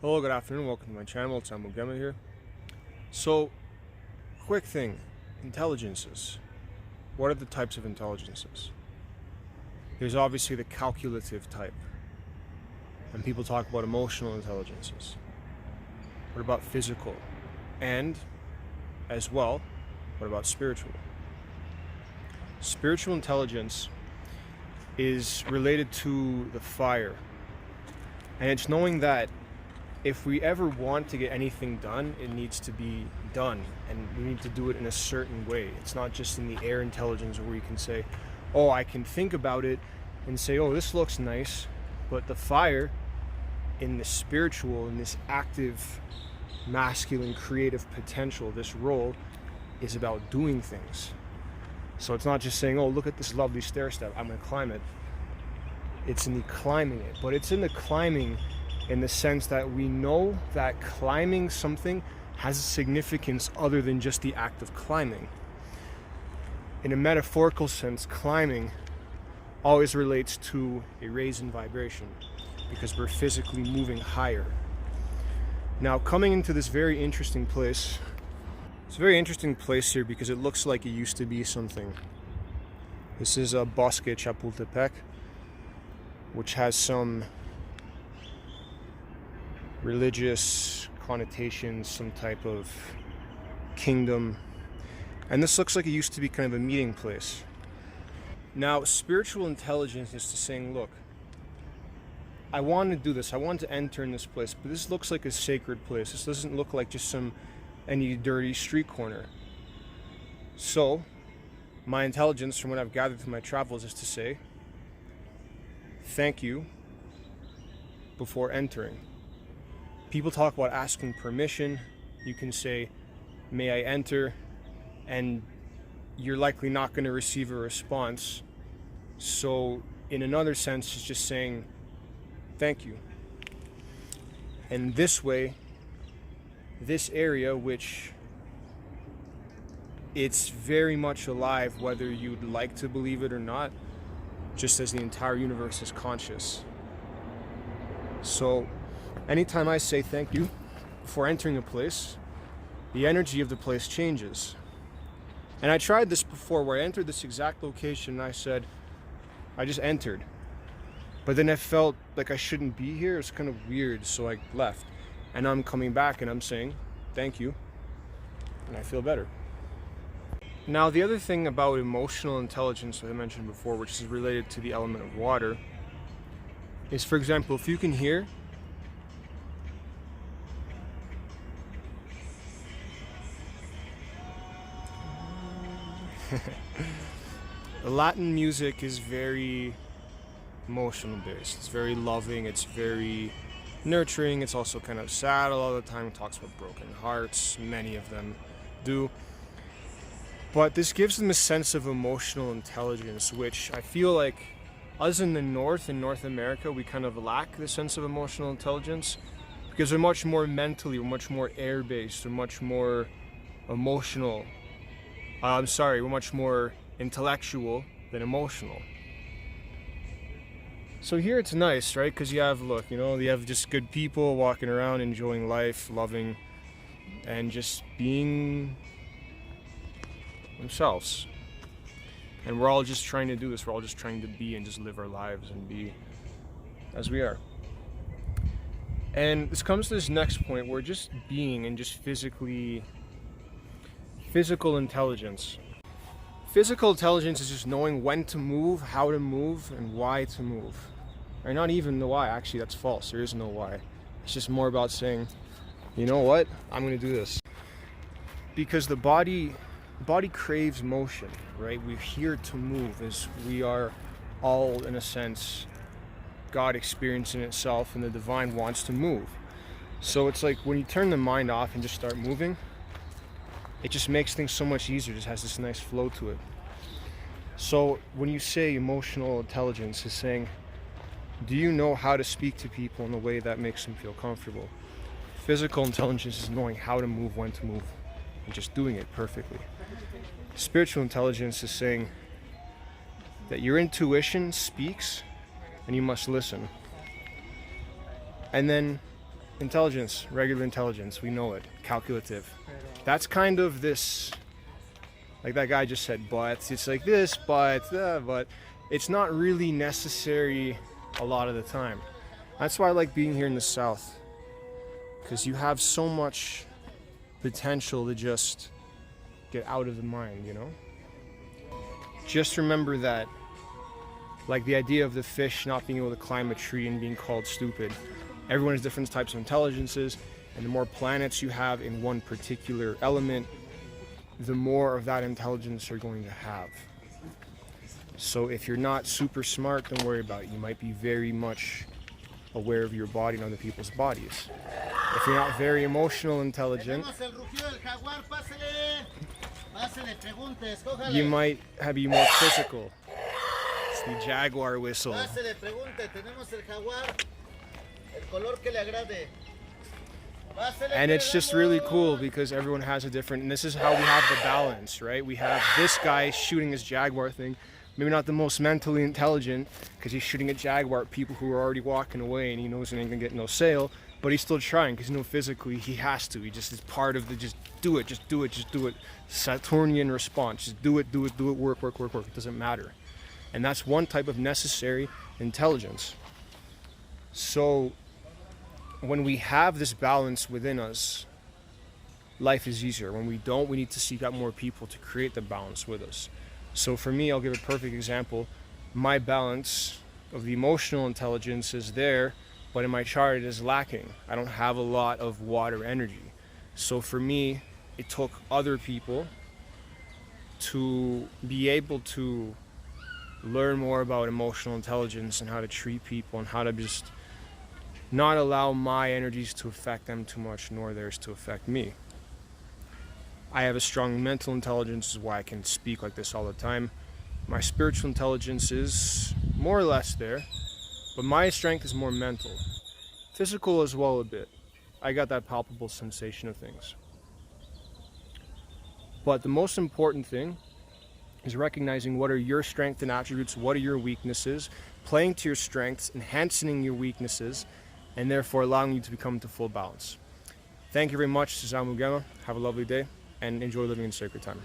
Hello, good afternoon, welcome to my channel, it's Amugema here. So, quick thing, intelligences. What are the types of intelligences? There's obviously the calculative type, and people talk about emotional intelligences. What about physical? And, as well, what about spiritual? Spiritual intelligence is related to the fire, and it's knowing that if we ever want to get anything done, it needs to be done, and we need to do it in a certain way. It's not just in the air intelligence where you can say, oh, I can think about it and say, oh, this looks nice, but the fire in the spiritual, in this active, masculine, creative potential, this role is about doing things. So it's not just saying, oh, look at this lovely stair step, I'm going to climb it. It's in the climbing it, but it's in the climbing in the sense that we know that climbing something has a significance other than just the act of climbing. In a metaphorical sense, climbing always relates to a raise in vibration because we're physically moving higher. Now, coming into this very interesting place, it's a very interesting place here because it looks like it used to be something. This is a Bosque Chapultepec, which has some religious connotations, some type of kingdom, and this looks like it used to be kind of a meeting place. Now, spiritual intelligence is to saying, look, I want to do this, I want to enter in this place, but this looks like a sacred place. This doesn't look like just any dirty street corner. So my intelligence from what I've gathered through my travels is to say thank you before entering. People talk about asking permission. You can say, may I enter? And you're likely not going to receive a response. So in another sense, it's just saying, thank you. And this way, this area, which it's very much alive, whether you'd like to believe it or not, just as the entire universe is conscious. So anytime I say thank you before entering a place, the energy of the place changes. And I tried this before where I entered this exact location and I said, I just entered. But then I felt like I shouldn't be here. It was kind of weird, so I left. And I'm coming back and I'm saying thank you, and I feel better. Now, the other thing about emotional intelligence that I mentioned before, which is related to the element of water, is, for example, if you can hear Latin music is very emotional based. It's very loving, it's very nurturing, it's also kind of sad a lot of the time. It talks about broken hearts, many of them do. But this gives them a sense of emotional intelligence, which I feel like us in the North, in North America, we kind of lack this sense of emotional intelligence because we're much more mentally, we're much more air-based, we're much more emotional. We're much more intellectual than emotional. So here it's nice, right? Because you have, you have just good people walking around, enjoying life, loving, and just being themselves. And we're all just trying to do this. We're all just trying to be and just live our lives and be as we are. And this comes to this next point where just being and just physical intelligence. Physical intelligence is just knowing when to move, how to move, and why to move. Or not even the why, actually that's false, there is no why. It's just more about saying, you know what, I'm gonna do this. Because the body craves motion, right? We're here to move, as we are all, in a sense, God experiencing itself, and the divine wants to move. So it's like when you turn the mind off and just start moving, it just makes things so much easier, it just has this nice flow to it. So when you say emotional intelligence, is saying, do you know how to speak to people in a way that makes them feel comfortable? Physical intelligence is knowing how to move, when to move, and just doing it perfectly. Spiritual intelligence is saying that your intuition speaks and you must listen. And then Intelligence, regular intelligence, we know it. Calculative. That's kind of this, like that guy just said, but it's like this, but it's not really necessary a lot of the time. That's why I like being here in the South, because you have so much potential to just get out of the mind, you know? Just remember that, like the idea of the fish not being able to climb a tree and being called stupid. Everyone has different types of intelligences, and the more planets you have in one particular element, the more of that intelligence you're going to have. So if you're not super smart, don't worry about it. You might be very much aware of your body and other people's bodies. If you're not very emotional intelligent, you might be more physical. It's the jaguar whistle. And it's just really cool because everyone has a different, and this is how we have the balance, right? We have this guy shooting his jaguar thing, maybe not the most mentally intelligent because he's shooting a jaguar at people who are already walking away and he knows he ain't gonna get no sale, but he's still trying because physically he has to. He just is part of the just do it. Saturnian response. Just do it, work. It doesn't matter. And that's one type of necessary intelligence. So when we have this balance within us, life is easier. When we don't, we need to seek out more people to create the balance with us. So for me, I'll give a perfect example. My balance of the emotional intelligence is there, but in my chart it is lacking. I don't have a lot of water energy. So for me, it took other people to be able to learn more about emotional intelligence and how to treat people and how to just not allow my energies to affect them too much, nor theirs to affect me. I have a strong mental intelligence, is why I can speak like this all the time. My spiritual intelligence is more or less there, but my strength is more mental. Physical as well a bit. I got that palpable sensation of things. But the most important thing is recognizing what are your strengths and attributes, what are your weaknesses, playing to your strengths, enhancing your weaknesses, and therefore allowing you to become to full balance. Thank you very much, Cesar Mugema. Have a lovely day and enjoy living in sacred time.